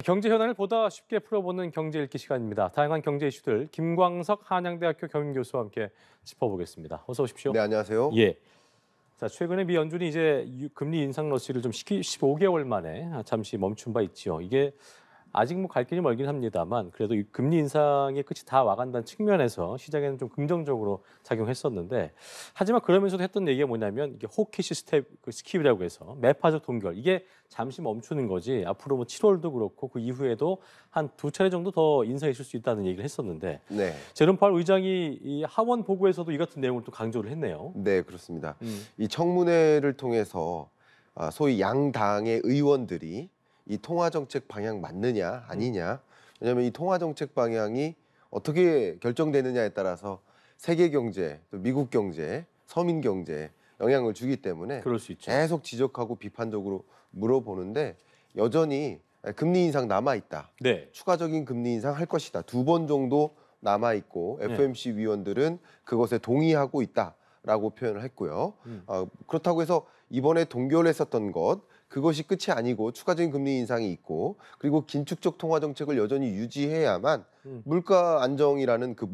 경제 현안을 보다 쉽게 풀어보는 경제 읽기 시간입니다. 다양한 경제 이슈들 김광석 한양대학교 경영교수와 함께 짚어보겠습니다. 어서 오십시오. 네, 안녕하세요. 예. 자, 최근에 미 연준이 이제 금리 인상 러시를 좀 15개월 만에 잠시 멈춘 바 있지요. 이게 아직 뭐 갈 길이 멀긴 합니다만 그래도 이 금리 인상의 끝이 다 와간다는 측면에서 시장에는 좀 긍정적으로 작용했었는데 하지만 그러면서도 했던 얘기가 뭐냐면 이게 호키시 스킵이라고 해서 매파적 동결 이게 잠시 멈추는 거지 앞으로 뭐 7월도 그렇고 그 이후에도 한 두 차례 정도 더 인상했을 수 있다는 얘기를 했었는데 네, 제롬 파월 의장이 이 하원 보고에서도 이 같은 내용을 또 강조를 했네요. 네, 그렇습니다. 이 청문회를 통해서 소위 양당의 의원들이 이 통화 정책 방향 맞느냐 아니냐. 왜냐하면 이 통화 정책 방향이 어떻게 결정되느냐에 따라서 세계 경제, 또 미국 경제, 서민 경제에 영향을 주기 때문에 그럴 수 있죠. 계속 지적하고 비판적으로 물어보는데 여전히 금리 인상 남아 있다. 네. 추가적인 금리 인상 할 것이다. 2번 정도 남아 있고 네. FOMC 위원들은 그것에 동의하고 있다라고 표현을 했고요. 그렇다고 해서 이번에 동결했었던 것 그것이 끝이 아니고 추가적인 금리 인상이 있고 그리고 긴축적 통화 정책을 여전히 유지해야만 물가 안정이라는 그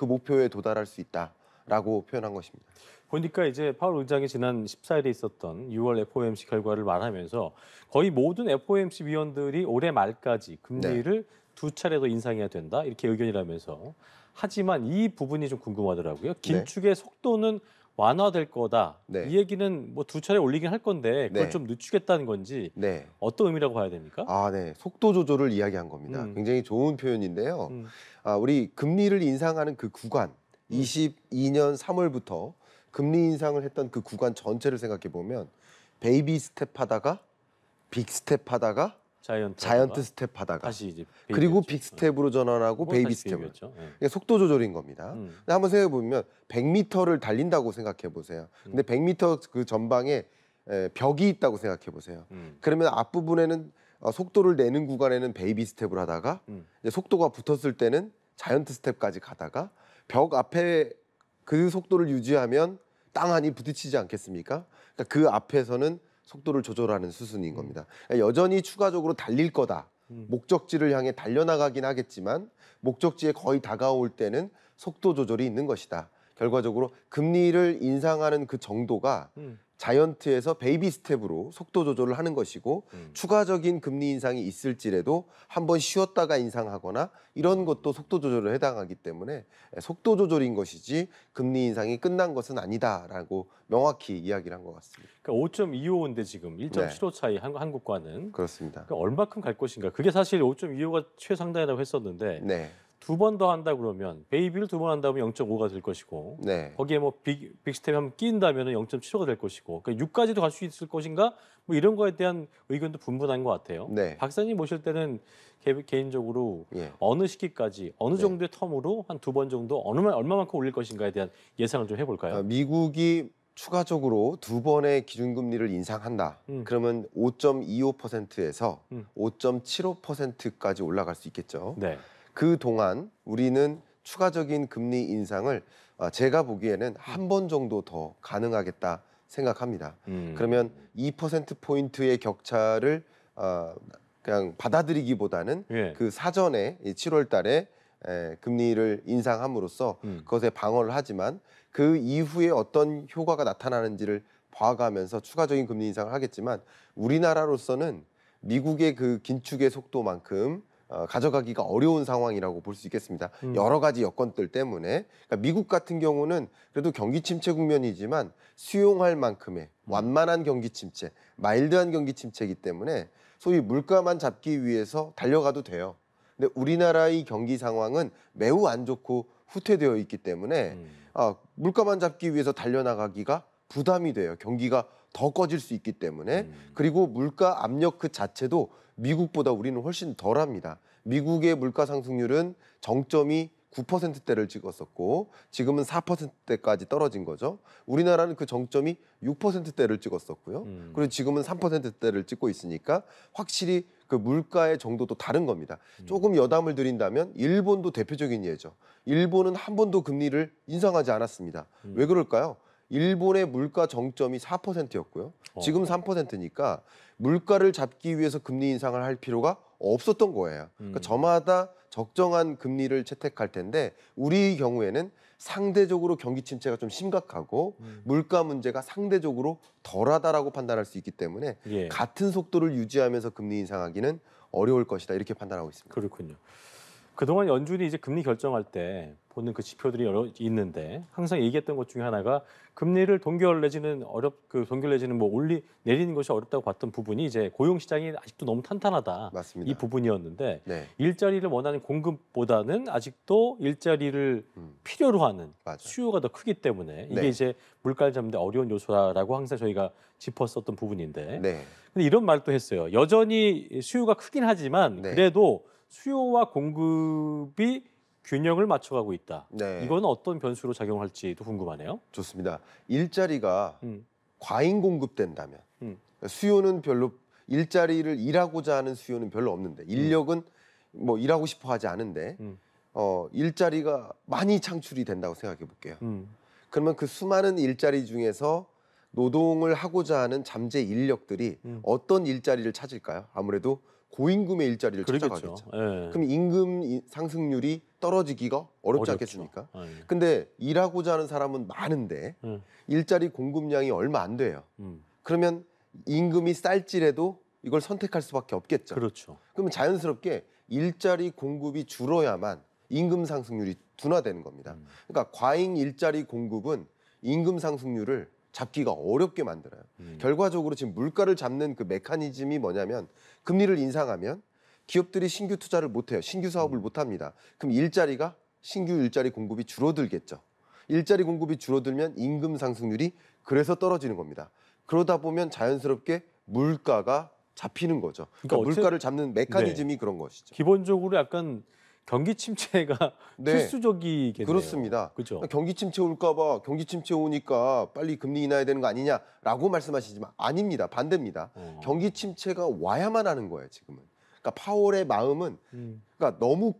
목표에 도달할 수 있다라고 표현한 것입니다. 보니까 이제 파월 의장이 지난 14일에 있었던 6월 FOMC 결과를 말하면서 거의 모든 FOMC 위원들이 올해 말까지 금리를 두 차례 더 인상해야 된다 이렇게 의견이라면서 하지만 이 부분이 좀 궁금하더라고요. 긴축의 속도는 완화될 거다. 네. 이 얘기는 뭐 두 차례 올리긴 할 건데 그걸 네. 좀 늦추겠다는 건지 네. 어떤 의미라고 봐야 됩니까? 네. 속도 조절을 이야기한 겁니다. 굉장히 좋은 표현인데요. 우리 금리를 인상하는 그 구간, 22년 3월부터 금리 인상을 했던 그 구간 전체를 생각해 보면 베이비 스텝 하다가 빅 스텝 하다가 자이언트 스텝 하다가 다시 이제 그리고 베이비였죠. 빅 스텝으로 전환하고 베이비 다시 스텝으로. 베이비였죠. 예. 이게 속도 조절인 겁니다. 근데 한번 생각해 보면 100m를 달린다고 생각해 보세요. 근데 100m 그 전방에 벽이 있다고 생각해 보세요. 그러면 앞부분에는 속도를 내는 구간에는 베이비 스텝을 하다가 이제 속도가 붙었을 때는 자이언트 스텝까지 가다가 벽 앞에 그 속도를 유지하면 땅 안이 부딪히지 않겠습니까? 그러니까 그 앞에서는 속도를 조절하는 수순인 겁니다. 그러니까 여전히 추가적으로 달릴 거다. 목적지를 향해 달려나가긴 하겠지만 목적지에 거의 다가올 때는 속도 조절이 있는 것이다. 결과적으로 금리를 인상하는 그 정도가 자이언트에서 베이비 스텝으로 속도 조절을 하는 것이고 추가적인 금리 인상이 있을지라도 한번 쉬었다가 인상하거나 이런 것도 속도 조절에 해당하기 때문에 속도 조절인 것이지 금리 인상이 끝난 것은 아니다라고 명확히 이야기를 한 것 같습니다. 그러니까 5.25인데 지금 1.75 차이 한국과는 그렇습니다. 그러니까 얼마큼 갈 것인가? 그게 사실 5.25가 최상단이라고 했었는데 네, 두 번 더 한다 그러면 베이비를 두 번 한다면 0.5가 될 것이고 네, 거기에 뭐 빅스텝 한번 끼인다면 0.75가 될 것이고 그러니까 6까지도 갈 수 있을 것인가? 뭐 이런 거에 대한 의견도 분분한 것 같아요. 네. 박사님 모실 때는 개인적으로 예. 어느 시기까지 어느 정도의 텀으로 한 두 번 정도 얼마만큼 올릴 것인가에 대한 예상을 좀 해볼까요? 미국이 추가적으로 2번의 기준금리를 인상한다. 그러면 5.25%에서 5.75%까지 올라갈 수 있겠죠. 네. 그 동안 우리는 추가적인 금리 인상을 제가 보기에는 한 번 정도 더 가능하겠다 생각합니다. 그러면 2%포인트의 격차를 그냥 받아들이기보다는 예. 그 사전에 7월 달에 금리를 인상함으로써 그것에 방어를 하지만 그 이후에 어떤 효과가 나타나는지를 봐가면서 추가적인 금리 인상을 하겠지만 우리나라로서는 미국의 그 긴축의 속도만큼 가져가기가 어려운 상황이라고 볼 수 있겠습니다. 여러 가지 여건들 때문에 그러니까 미국 같은 경우는 그래도 경기 침체 국면이지만 수용할 만큼의 완만한 경기 침체, 마일드한 경기 침체이기 때문에 소위 물가만 잡기 위해서 달려가도 돼요. 근데 우리나라의 경기 상황은 매우 안 좋고 후퇴되어 있기 때문에 물가만 잡기 위해서 달려나가기가 부담이 돼요. 경기가 더 꺼질 수 있기 때문에 그리고 물가 압력 그 자체도 미국보다 우리는 훨씬 덜합니다. 미국의 물가 상승률은 정점이 9%대를 찍었었고 지금은 4%대까지 떨어진 거죠. 우리나라는 그 정점이 6%대를 찍었었고요. 그리고 지금은 3%대를 찍고 있으니까 확실히 그 물가의 정도도 다른 겁니다. 조금 여담을 드린다면 일본도 대표적인 예죠. 일본은 한 번도 금리를 인상하지 않았습니다. 왜 그럴까요? 일본의 물가 정점이 4%였고요. 지금 3%니까 물가를 잡기 위해서 금리 인상을 할 필요가 없었던 거예요. 그러니까 저마다 적정한 금리를 채택할 텐데 우리 경우에는 상대적으로 경기 침체가 좀 심각하고 물가 문제가 상대적으로 덜하다라고 판단할 수 있기 때문에 예. 같은 속도를 유지하면서 금리 인상하기는 어려울 것이다 이렇게 판단하고 있습니다. 그렇군요. 그동안 연준이 이제 금리 결정할 때 보는 그 지표들이 여러 있는데 항상 얘기했던 것 중에 하나가 금리를 동결 내지는 동결 내지는 뭐 내리는 것이 어렵다고 봤던 부분이 이제 고용 시장이 아직도 너무 탄탄하다. 맞습니다. 이 부분이었는데 네, 일자리를 원하는 공급보다는 아직도 일자리를 필요로 하는 맞아요. 수요가 더 크기 때문에 이게 네. 이제 물가를 잡는 데 어려운 요소라고 항상 저희가 짚었었던 부분인데 네, 근데 이런 말도 했어요. 여전히 수요가 크긴 하지만 네. 그래도 수요와 공급이 균형을 맞춰가고 있다. 네. 이건 어떤 변수로 작용할지도 궁금하네요. 좋습니다. 일자리가 음, 과잉 공급된다면 음. 수요는 별로 일자리를 일하고자 하는 수요는 별로 없는데 인력은 뭐 일하고 싶어 하지 않은데 음. 일자리가 많이 창출이 된다고 생각해 볼게요. 음. 그러면 그 수많은 일자리 중에서 노동을 하고자 하는 잠재 인력들이 어떤 일자리를 찾을까요? 아무래도 고임금의 일자리를 그러겠죠. 찾아가겠죠. 예. 그럼 임금 상승률이 떨어지기가 어렵지 어렵죠. 않겠습니까? 예. 근데 일하고자 하는 사람은 많은데 일자리 공급량이 얼마 안 돼요. 그러면 임금이 쌀지라도 이걸 선택할 수밖에 없겠죠. 그렇죠. 그러면 자연스럽게 일자리 공급이 줄어야만 임금 상승률이 둔화되는 겁니다. 그러니까 과잉 일자리 공급은 임금 상승률을 잡기가 어렵게 만들어요. 결과적으로 지금 물가를 잡는 그 메커니즘이 뭐냐면 금리를 인상하면 기업들이 신규 투자를 못해요. 신규 사업을 못합니다. 그럼 신규 일자리 공급이 줄어들겠죠. 일자리 공급이 줄어들면 임금 상승률이 그래서 떨어지는 겁니다. 그러다 보면 자연스럽게 물가가 잡히는 거죠. 그러니까 물가를 잡는 메커니즘이 그런 것이죠. 기본적으로 약간 경기 침체가 네. 필수적이겠네요. 그렇습니다. 그죠? 경기 침체 올까봐 경기 침체 오니까 빨리 금리 인하해야 되는 거 아니냐라고 말씀하시지만 아닙니다. 반대입니다. 경기 침체가 와야만 하는 거예요. 지금은. 그러니까 파월의 마음은 그러니까 너무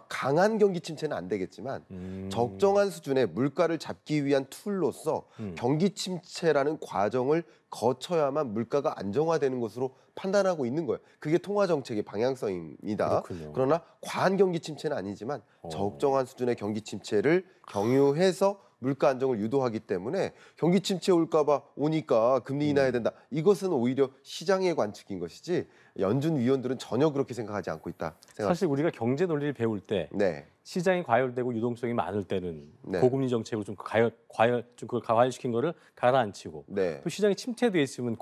강한 경기 침체는 안 되겠지만 적정한 수준의 물가를 잡기 위한 툴로서 경기 침체라는 과정을 거쳐야만 물가가 안정화되는 것으로 판단하고 있는 거예요. 그게 통화 정책의 방향성입니다. 그렇군요. 그러나 과한 경기 침체는 아니지만 적정한 수준의 경기 침체를 경유해서 물가 안정을 유도하기 때문에 경기 침체 올까봐 오니까 금리 인하해야 된다. 이것은 오히려 시장의 관측인 것이지 연준 위원들은 전혀 그렇게 생각하지 않고 있다. 사실 우리가 경제 논리를 배울 때 네, 시장이 과열되고 유동성이 많을 때는 네. 고금리 정책으로 좀 그걸 과열시킨 거를 가라앉히고 네, 또 시장이 침체돼 있으면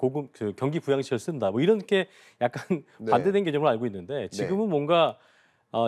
경기 부양시를 쓴다. 뭐 이렇게 약간 네. 반대된 개념을 알고 있는데 지금은 뭔가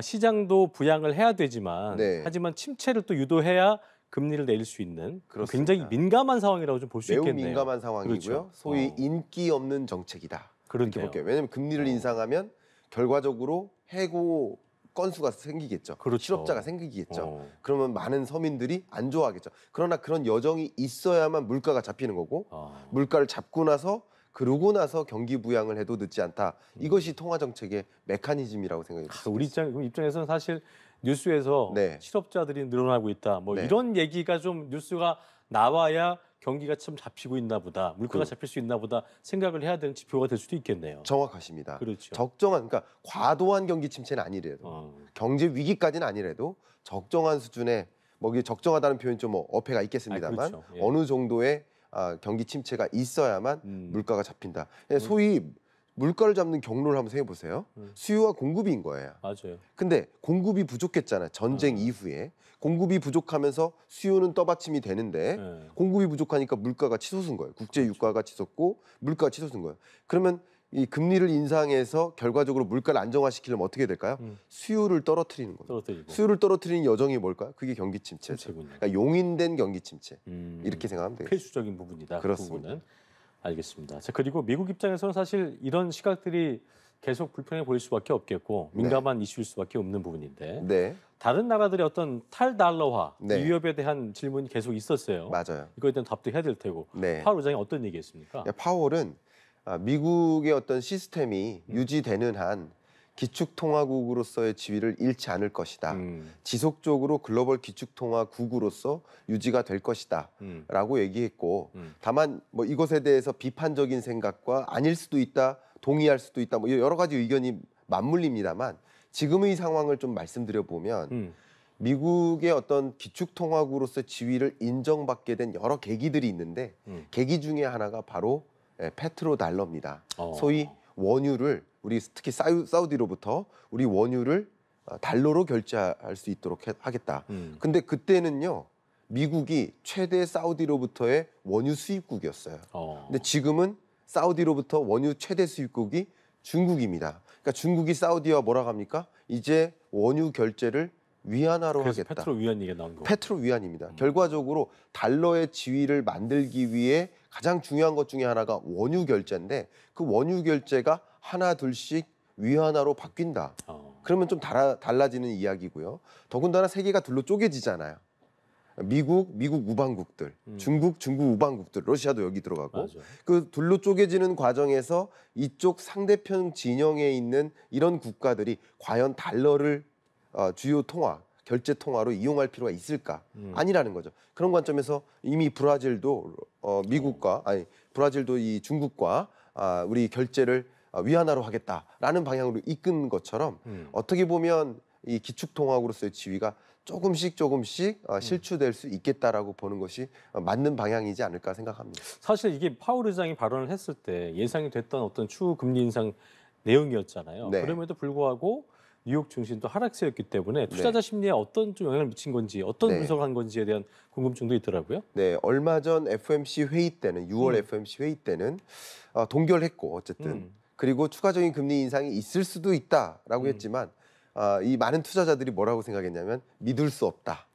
시장도 부양을 해야 되지만 네. 하지만 침체를 또 유도해야 금리를 내릴 수 있는 그렇습니다. 굉장히 민감한 상황이라고 좀 볼 수 매우 있겠네요. 민감한 상황이고요. 그렇죠. 소위 인기 없는 정책이다. 이렇게 그렇네요. 볼게요. 왜냐하면 금리를 인상하면 결과적으로 해고 건수가 생기겠죠. 그렇죠. 실업자가 생기겠죠. 그러면 많은 서민들이 안 좋아하겠죠. 그러나 그런 여정이 있어야만 물가가 잡히는 거고 물가를 잡고 나서 그러고 나서 경기 부양을 해도 늦지 않다. 이것이 통화 정책의 메커니즘이라고 생각이 듭니다. 우리 입장에서는 사실 뉴스에서 네. 실업자들이 늘어나고 있다. 뭐 네. 이런 얘기가 좀 뉴스가 나와야 경기가 참 잡히고 있나 보다. 물가가 잡힐 수 있나 보다 생각을 해야 되는 지표가 될 수도 있겠네요. 정확하십니다. 그렇죠. 적정한 그러니까 과도한 경기 침체는 아니래도 경제 위기까지는 아니래도 적정한 수준의 뭐 이게 적정하다는 표현 좀 어폐가 있겠습니다만 그렇죠. 예. 어느 정도의 경기 침체가 있어야만 물가가 잡힌다. 소위 물가를 잡는 경로를 한번 생각해 보세요. 수요와 공급인 거예요. 맞아요. 근데 공급이 부족했잖아요. 전쟁 이후에 공급이 부족하면서 수요는 떠받침이 되는데 네. 공급이 부족하니까 물가가 치솟은 거예요. 국제 유가가 치솟고 물가가 치솟은 거예요. 그러면 이 금리를 인상해서 결과적으로 물가를 안정화시키려면 어떻게 될까요? 수요를 떨어뜨리는 겁니다. 떨어뜨리고. 수요를 떨어뜨리는 여정이 뭘까요? 그게 경기 침체죠. 침체군요. 그러니까 용인된 경기 침체. 이렇게 생각하면 되겠습니다. 필수적인 부분이다. 그렇습니다. 그 부분은. 알겠습니다. 자, 그리고 미국 입장에서는 사실 이런 시각들이 계속 불편해 보일 수밖에 없겠고 민감한 이슈일 수밖에 없는 부분인데 네, 다른 나라들의 어떤 탈달러화 네. 이 위협에 대한 질문이 계속 있었어요. 맞아요. 이거에 대한 답도 해야 될 테고 네. 파월 의장이 어떤 얘기했습니까? 파월은 미국의 어떤 시스템이 유지되는 한 기축통화국으로서의 지위를 잃지 않을 것이다. 지속적으로 글로벌 기축통화국으로서 유지가 될 것이다. 라고 얘기했고 다만 뭐 이것에 대해서 비판적인 생각과 아닐 수도 있다, 동의할 수도 있다, 뭐 여러 가지 의견이 맞물립니다만 지금의 상황을 좀 말씀드려 보면 미국의 어떤 기축통화국으로서 지위를 인정받게 된 여러 계기들이 있는데 계기 중에 하나가 바로 페트로달러입니다. 소위 원유를 우리 특히 사우디로부터 우리 원유를 달러로 결제할 수 있도록 하겠다. 근데 그때는요. 미국이 최대 사우디로부터의 원유 수입국이었어요. 근데 지금은 사우디로부터 원유 최대 수입국이 중국입니다. 그러니까 중국이 사우디와 뭐라고 합니까? 이제 원유 결제를 위안화로 그래서 하겠다. 페트로 위안 얘기가 나온 거고. 페트로 위안입니다. 결과적으로 달러의 지위를 만들기 위해 가장 중요한 것 중에 하나가 원유 결제인데 그 원유 결제가 하나 둘씩 위안화로 바뀐다. 그러면 좀 달라지는 이야기고요. 더군다나 세계가 둘로 쪼개지잖아요. 미국 우방국들, 중국 우방국들, 러시아도 여기 들어가고 맞아. 그 둘로 쪼개지는 과정에서 이쪽 상대편 진영에 있는 이런 국가들이 과연 달러를 주요 통화, 결제 통화로 이용할 필요가 있을까? 아니라는 거죠. 그런 관점에서 이미 브라질도 브라질도 이 중국과 우리 결제를 위안화로 하겠다라는 방향으로 이끈 것처럼 어떻게 보면 이 기축통화국으로서의 지위가 조금씩 실추될 수 있겠다라고 보는 것이 맞는 방향이지 않을까 생각합니다. 사실 이게 파월 의장이 발언을 했을 때 예상이 됐던 어떤 추후 금리 인상 내용이었잖아요. 네. 그럼에도 불구하고 뉴욕 증시도 하락세였기 때문에 투자자 심리에 어떤 좀 영향을 미친 건지 어떤 분석을 한 건지에 대한 궁금증도 있더라고요. 네, 얼마 전 FOMC 회의 때는 6월 FOMC 회의 때는 동결했고 어쨌든 그리고 추가적인 금리 인상이 있을 수도 있다라고 했지만 이 많은 투자자들이 뭐라고 생각했냐면 믿을 수 없다.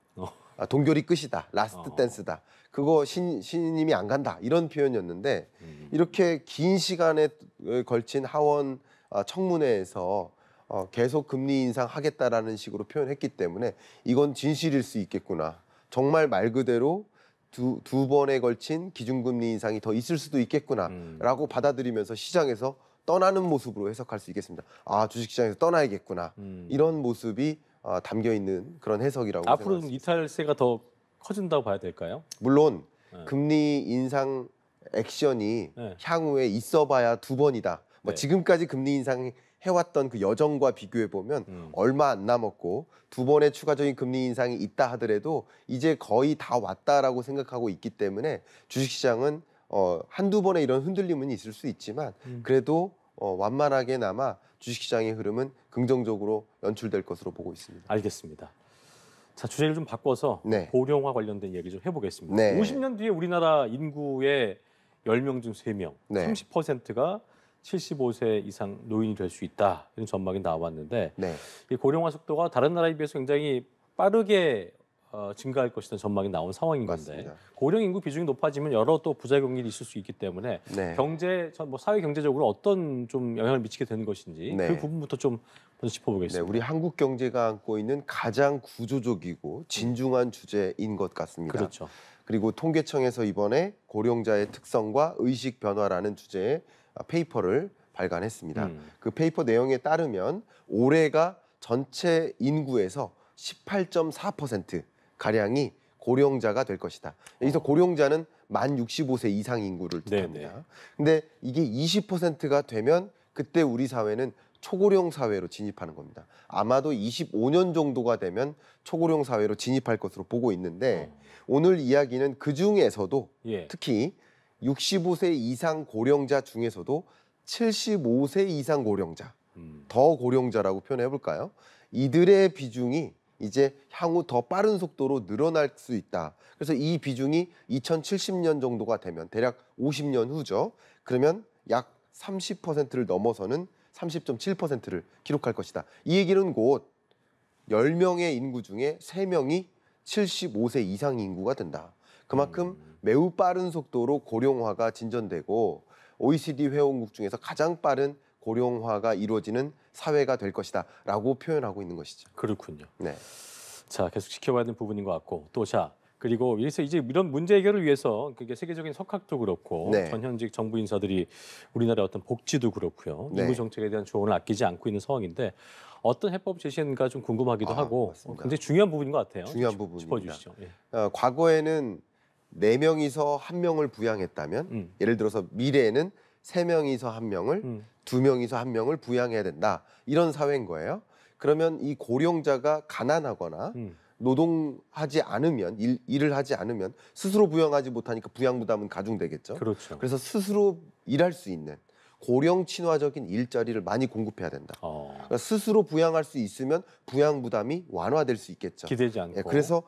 동결이 끝이다. 라스트 댄스다. 그거 신임이 안 간다. 이런 표현이었는데 이렇게 긴 시간에 걸친 하원 청문회에서 계속 금리 인상하겠다라는 식으로 표현했기 때문에 이건 진실일 수 있겠구나. 정말 말 그대로 두 번에 걸친 기준금리 인상이 더 있을 수도 있겠구나라고 받아들이면서 시장에서 떠나는 모습으로 해석할 수 있겠습니다. 주식시장에서 떠나야겠구나. 이런 모습이 담겨 있는 그런 해석이라고 앞으로 생각합니다. 이탈세가 더 커진다고 봐야 될까요? 물론 금리 인상 액션이 향후에 있어봐야 두 번이다. 지금까지 금리 인상 해왔던 그 여정과 비교해 보면 얼마 안 남았고 두 번의 추가적인 금리 인상이 있다 하더라도 이제 거의 다 왔다라고 생각하고 있기 때문에 주식시장은 한두 번의 이런 흔들림은 있을 수 있지만 그래도 완만하게나마 주식시장의 흐름은 긍정적으로 연출될 것으로 보고 있습니다. 알겠습니다. 자, 주제를 좀 바꿔서 고령화 관련된 얘기 좀 해보겠습니다. 네. 50년 뒤에 우리나라 인구의 10명 중 3명, 네. 30%가 75세 이상 노인이 될 수 있다. 이런 전망이 나왔는데 이 고령화 속도가 다른 나라에 비해서 굉장히 빠르게 증가할 것이라는 전망이 나온 상황인 건데 맞습니다. 고령 인구 비중이 높아지면 여러 또 부작용이 있을 수 있기 때문에 사회 경제적으로 어떤 좀 영향을 미치게 되는 것인지 그 부분부터 좀 먼저 짚어보겠습니다. 우리 한국 경제가 안고 있는 가장 구조적이고 진중한 주제인 것 같습니다. 그렇죠. 그리고 통계청에서 이번에 고령자의 특성과 의식 변화라는 주제의 페이퍼를 발간했습니다. 그 페이퍼 내용에 따르면 올해가 전체 인구에서 18.4% 가량이 고령자가 될 것이다. 여기서 고령자는 만 65세 이상 인구를 뜻합니다. 근데 이게 20%가 되면 그때 우리 사회는 초고령 사회로 진입하는 겁니다. 아마도 25년 정도가 되면 초고령 사회로 진입할 것으로 보고 있는데 오늘 이야기는 그 중에서도 특히 65세 이상 고령자 중에서도 75세 이상 고령자, 더 고령자라고 표현해 볼까요? 이들의 비중이 이제 향후 더 빠른 속도로 늘어날 수 있다. 그래서 이 비중이 2070년 정도가 되면 대략 50년 후죠. 그러면 약 30%를 넘어서는 30.7%를 기록할 것이다. 이 얘기는 곧 10명의 인구 중에 3명이 75세 이상 인구가 된다. 그만큼 매우 빠른 속도로 고령화가 진전되고 OECD 회원국 중에서 가장 빠른 고령화가 이루어지는 사회가 될 것이다 라고 표현하고 있는 것이죠. 그렇군요. 네. 자, 계속 지켜봐야 되는 부분인 것 같고 그리고 이제 이런 문제 해결을 위해서 그게 세계적인 석학도 그렇고 전현직 정부 인사들이 우리나라의 어떤 복지도 그렇고요. 인구 정책에 대한 조언을 아끼지 않고 있는 상황인데 어떤 해법 제시인가 좀 궁금하기도 하고 굉장히 중요한 부분인 것 같아요. 중요한 부분입니다. 짚어주시죠. 과거에는 4명이서 1명을 부양했다면 예를 들어서 미래에는 3명이서 1명을 2명이서 1명을 부양해야 된다. 이런 사회인 거예요. 그러면 이 고령자가 가난하거나 노동하지 않으면 일을 하지 않으면 스스로 부양하지 못하니까 부양 부담은 가중되겠죠. 그렇죠. 그래서 스스로 일할 수 있는 고령 친화적인 일자리를 많이 공급해야 된다. 그러니까 스스로 부양할 수 있으면 부양 부담이 완화될 수 있겠죠. 기대지 않고. 예, 그래서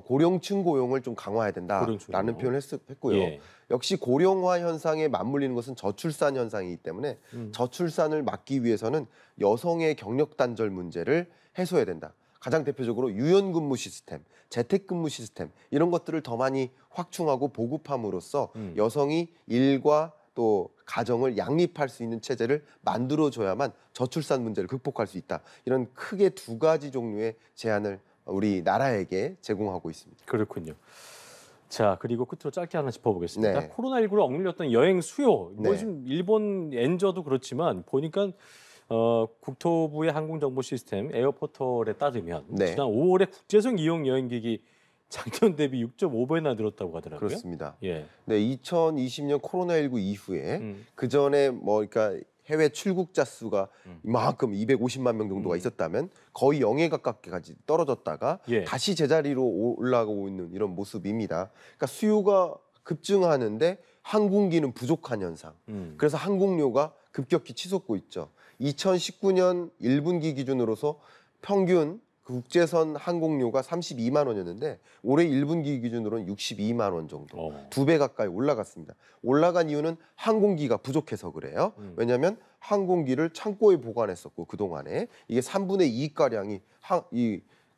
고령층 고용을 좀 강화해야 된다라는 표현을 했고요. 예. 역시 고령화 현상에 맞물리는 것은 저출산 현상이기 때문에 저출산을 막기 위해서는 여성의 경력 단절 문제를 해소해야 된다. 가장 대표적으로 유연근무 시스템, 재택근무 시스템 이런 것들을 더 많이 확충하고 보급함으로써 여성이 일과 또 가정을 양립할 수 있는 체제를 만들어줘야만 저출산 문제를 극복할 수 있다. 이런 크게 2가지 종류의 제안을 우리 나라에게 제공하고 있습니다. 그렇군요. 자, 그리고 끝으로 짧게 하나 짚어보겠습니다. 네. 코로나19로 억눌렸던 여행 수요. 뭐 네. 지금 일본 엔저도 그렇지만 보니까 국토부의 항공정보 시스템 에어포털에 따르면 네. 지난 5월에 국제선 이용 여행객이 작년 대비 6.5배나 늘었다고 하더라고요. 그렇습니다. 예. 네, 2020년 코로나19 이후에 그 전에 뭐 그러니까 해외 출국자 수가 이만큼 250만 명 정도가 있었다면 거의 0에 가깝게까지 떨어졌다가 예. 다시 제자리로 올라가고 있는 이런 모습입니다. 그러니까 수요가 급증하는데 항공기는 부족한 현상. 그래서 항공료가 급격히 치솟고 있죠. 2019년 1분기 기준으로서 평균 국제선 항공료가 32만 원이었는데 올해 1분기 기준으로는 62만 원 정도, 2배 가까이 올라갔습니다. 올라간 이유는 항공기가 부족해서 그래요. 왜냐하면 항공기를 창고에 보관했었고 그동안에 이게 3분의 2가량이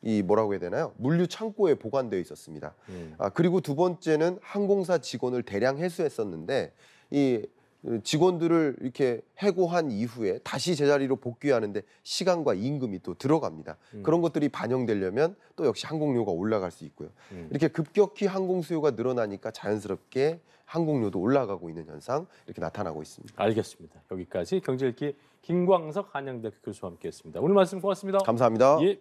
이 뭐라고 해야 되나요? 물류 창고에 보관되어 있었습니다. 그리고 두 번째는 항공사 직원을 대량 해수했었는데 이 직원들을 이렇게 해고한 이후에 다시 제자리로 복귀하는데 시간과 임금이 또 들어갑니다. 그런 것들이 반영되려면 또 역시 항공료가 올라갈 수 있고요. 이렇게 급격히 항공 수요가 늘어나니까 자연스럽게 항공료도 올라가고 있는 현상 이렇게 나타나고 있습니다. 알겠습니다. 여기까지 경제읽기 김광석 한양대학교 교수와 함께했습니다. 오늘 말씀 고맙습니다. 감사합니다. 예.